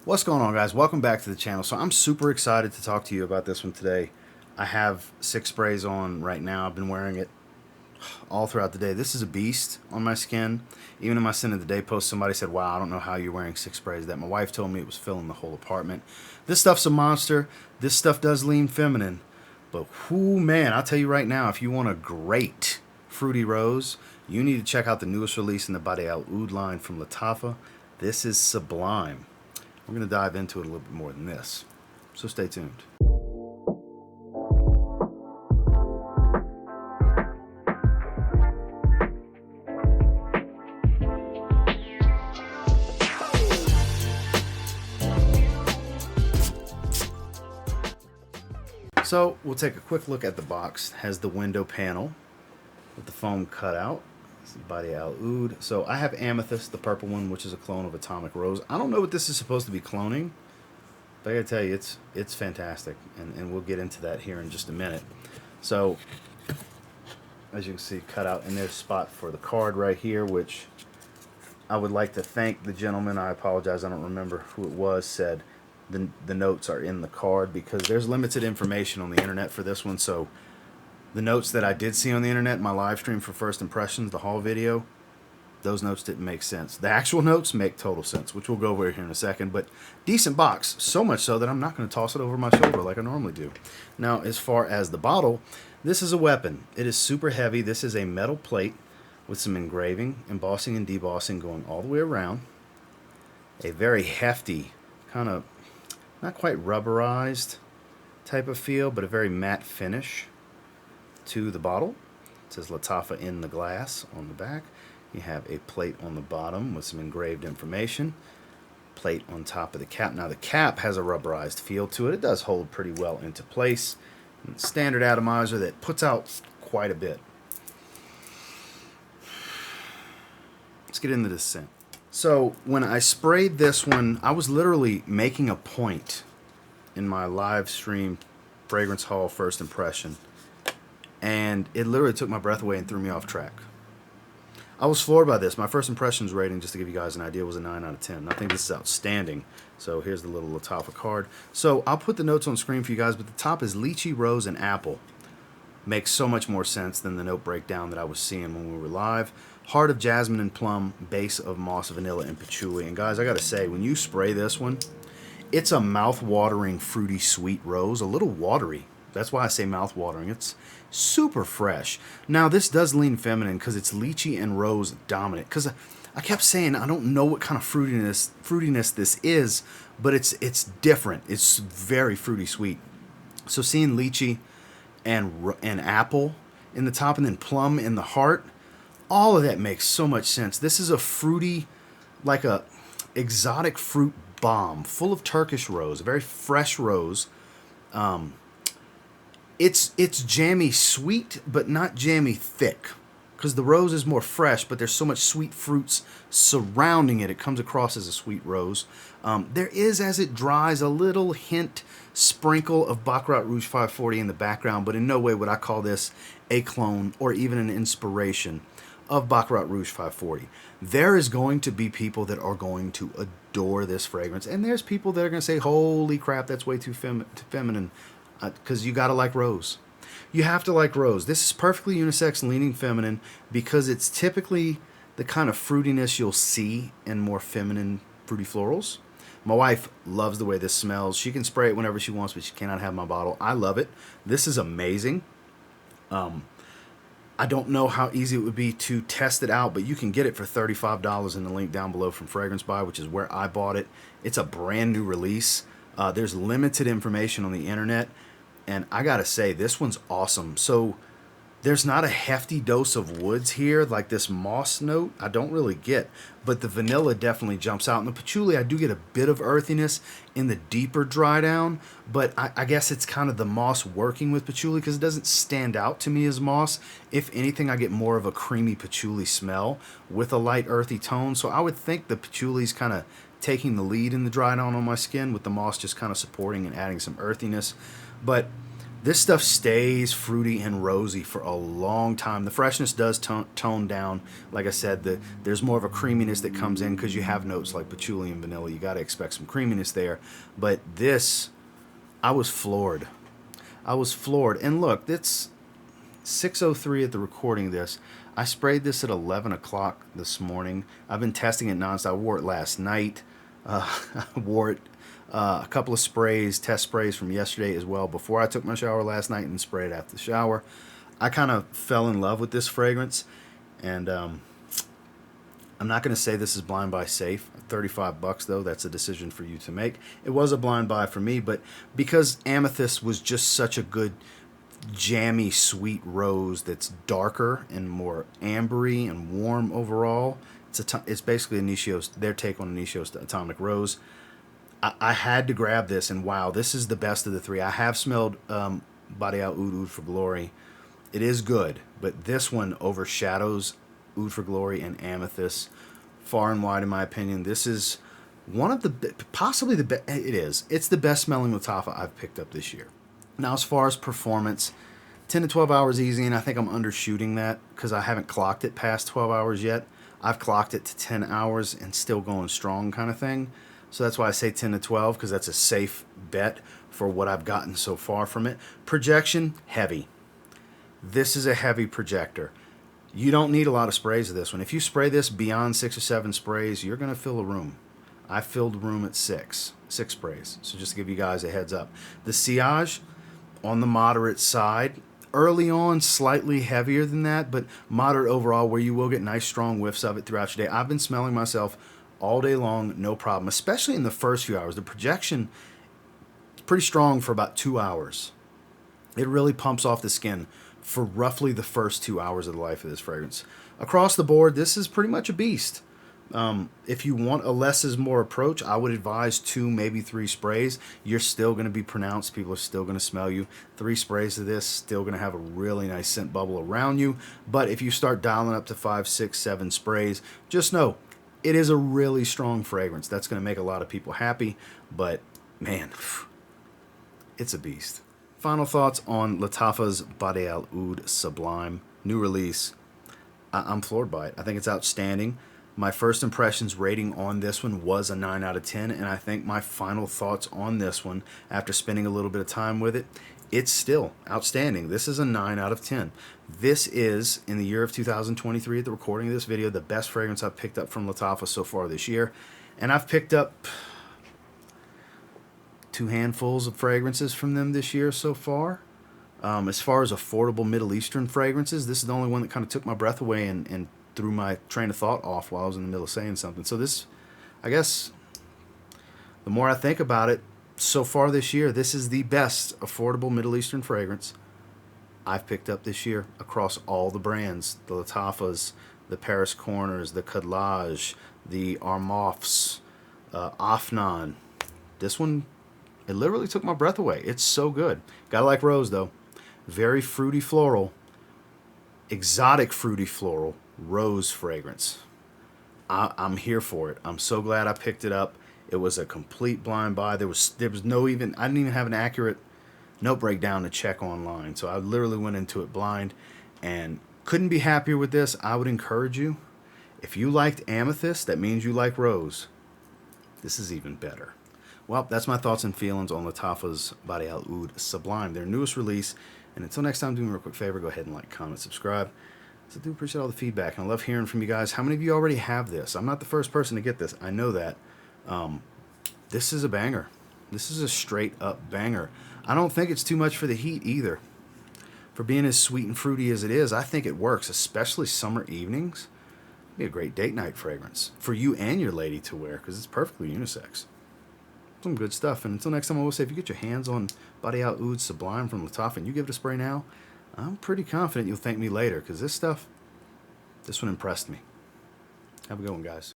What's going on, guys? Welcome back to the channel. So I'm super excited to talk to you about this one today. I have 6 sprays on right now. I've been wearing it all throughout the day. This is a beast on my skin. Even in my Sin of the Day post, somebody said, wow, I don't know how you're wearing 6 sprays. That my wife told me it was filling the whole apartment. This stuff's a monster. This stuff does lean feminine. But whoo, man, I'll tell you right now, if you want a great fruity rose, you need to check out the newest release in the Bade'e al Oud line from Lattafa. This is Sublime. We're going to dive into it a little bit more than this, so stay tuned. So we'll take a quick look at the box. It has the window panel with the foam cutout. Bade'e al Oud. So I have Amethyst, the purple one, which is a clone of Atomic Rose. I don't know what this is supposed to be cloning, but I gotta tell you, it's fantastic, and we'll get into that here in just a minute. So as you can see, cut out in their spot for the card right here, which I would like to thank the gentleman. I apologize, I don't remember who it was, said the notes are in the card because there's limited information on the internet for this one. So the notes that I did see on the internet, my live stream for First Impressions, the haul video, those notes didn't make sense. The actual notes make total sense, which we'll go over here in a second. But decent box, so much so that I'm not going to toss it over my shoulder like I normally do. Now, as far as the bottle, this is a weapon. It is super heavy. This is a metal plate with some engraving, embossing, and debossing going all the way around. A very hefty, kind of not quite rubberized type of feel, but a very matte finish to the bottle. It says Lattafa in the glass on the back. You have a plate on the bottom with some engraved information. Plate on top of the cap. Now the cap has a rubberized feel to it. It does hold pretty well into place. Standard atomizer that puts out quite a bit. Let's get into this scent. So when I sprayed this one, I was literally making a point in my live stream fragrance haul First Impression, and it literally took my breath away and threw me off track. I was floored by this. My First Impressions rating, just to give you guys an idea, was a 9 out of 10. I think this is outstanding. So here's the little Lattafa card. So I'll put the notes on screen for you guys, but the top is lychee, rose, and apple. Makes so much more sense than the note breakdown that I was seeing when we were live. Heart of jasmine and plum, base of moss, vanilla, and patchouli. And guys, I gotta say, when you spray this one, it's a mouth-watering, fruity, sweet rose, a little watery. That's why I say mouth-watering. It's super fresh. Now, this does lean feminine because it's lychee and rose dominant. Because I kept saying I don't know what kind of fruitiness this is, but it's different. It's very fruity sweet. So seeing lychee and apple in the top and then plum in the heart, all of that makes so much sense. This is a fruity, like a exotic fruit bomb full of Turkish rose, a very fresh rose. It's jammy sweet, but not jammy thick, because the rose is more fresh, but there's so much sweet fruits surrounding it. It comes across as a sweet rose. There is, as it dries, a little hint, sprinkle of Baccarat Rouge 540 in the background, but in no way would I call this a clone or even an inspiration of Baccarat Rouge 540. There is going to be people that are going to adore this fragrance, and there's people that are going to say, holy crap, that's way too feminine, because you got to like rose. You have to like rose. This is perfectly unisex, leaning feminine, because it's typically the kind of fruitiness you'll see in more feminine fruity florals. My wife loves the way this smells. She can spray it whenever she wants, but she cannot have my bottle. I love it. This is amazing. I don't know how easy it would be to test it out, but you can get it for $35 in the link down below from Fragrance Buy, which is where I bought it. It's a brand new release. There's limited information on the internet, and I gotta say, this one's awesome. So there's not a hefty dose of woods here, like this moss note I don't really get, but the vanilla definitely jumps out. And the patchouli, I do get a bit of earthiness in the deeper dry down, but I guess it's kind of the moss working with patchouli because it doesn't stand out to me as moss. If anything, I get more of a creamy patchouli smell with a light earthy tone. So I would think the patchouli's kind of taking the lead in the dry down on my skin, with the moss just kind of supporting and adding some earthiness. But This stuff stays fruity and rosy for a long time. The freshness does tone down. Like I said, there's more of a creaminess that comes in because you have notes like patchouli and vanilla. You got to expect some creaminess there. But this, I was floored. I was floored. And look, it's 6:03 at the recording of this. I sprayed this at 11 o'clock this morning. I've been testing it nonstop. I wore it last night. I wore it a couple of sprays, test sprays from yesterday as well before I took my shower last night and sprayed after the shower. I kind of fell in love with this fragrance. And I'm not going to say this is blind buy safe. $35 though, that's a decision for you to make. It was a blind buy for me, but because Amethyst was just such a good jammy sweet rose that's darker and more ambery and warm overall, it's basically their take on Initio's Atomic Rose. I had to grab this, and wow, this is the best of the three. I have smelled Bade'e al Oud, Oud for Glory. It is good, but this one overshadows Oud for Glory and Amethyst far and wide in my opinion. This is one of the, possibly the best, it's the best smelling Lattafa I've picked up this year. Now, as far as performance, 10 to 12 hours easy, and I think I'm undershooting that because I haven't clocked it past 12 hours yet. I've clocked it to 10 hours and still going strong kind of thing. So that's why I say 10 to 12, because that's a safe bet for what I've gotten so far from it. Projection, heavy. This is a heavy projector. You don't need a lot of sprays of this one. If you spray this beyond 6 or 7 sprays, you're going to fill a room. I filled a room at 6 sprays. So just to give you guys a heads up. The sillage on the moderate side. Early on, slightly heavier than that, but moderate overall, where you will get nice strong whiffs of it throughout your day. I've been smelling myself all day long, no problem, especially in the first few hours. The projection is pretty strong for about 2 hours. It really pumps off the skin for roughly the first 2 hours of the life of this fragrance. Across the board, this is pretty much a beast. If you want a less is more approach, I would advise 2, maybe 3 sprays. You're still going to be pronounced. People are still going to smell you. 3 sprays of this, still going to have a really nice scent bubble around you. But if you start dialing up to 5, 6, 7 sprays, just know it is a really strong fragrance. That's going to make a lot of people happy. But man, it's a beast. Final thoughts on Lattafa's Bade'e al Oud Sublime. New release. I'm floored by it. I think it's outstanding. My first impressions rating on this one was a 9 out of 10, and I think my final thoughts on this one, after spending a little bit of time with it, it's still outstanding. This is a 9 out of 10. This is, in the year of 2023, at the recording of this video, the best fragrance I've picked up from Lattafa so far this year. And I've picked up 2 handfuls of fragrances from them this year so far. As far as affordable Middle Eastern fragrances, this is the only one that kind of took my breath away and threw my train of thought off while I was in the middle of saying something. So this, I guess, the more I think about it, so far this year, this is the best affordable Middle Eastern fragrance I've picked up this year across all the brands. The Lattafas, the Paris Corners, the Cadlage, the Armoffs, Afnan. This one, it literally took my breath away. It's so good. Gotta like rose, though. Very fruity floral, exotic fruity floral, rose fragrance. I'm here for it. I'm so glad I picked it up. It was a complete blind buy. There was no even, I didn't even have an accurate note breakdown to check online. So I literally went into it blind and couldn't be happier with this. I would encourage you, if you liked Amethyst, that means you like rose. This is even better. Well, that's my thoughts and feelings on Lattafa's Bade'e al Oud Sublime, their newest release. And until next time, do me a real quick favor, go ahead and like, comment, subscribe. So I do appreciate all the feedback, and I love hearing from you guys. How many of you already have this? I'm not the first person to get this. I know that. This is a banger. This is a straight up banger. I don't think it's too much for the heat either. For being as sweet and fruity as it is, I think it works, especially summer evenings. It'd be a great date night fragrance for you and your lady to wear, because it's perfectly unisex. Some good stuff. And until next time, I will say, if you get your hands on Bade'e al Oud Sublime from Lattafa and you give it a spray now, I'm pretty confident you'll thank me later, because this one impressed me. Have a good one, guys.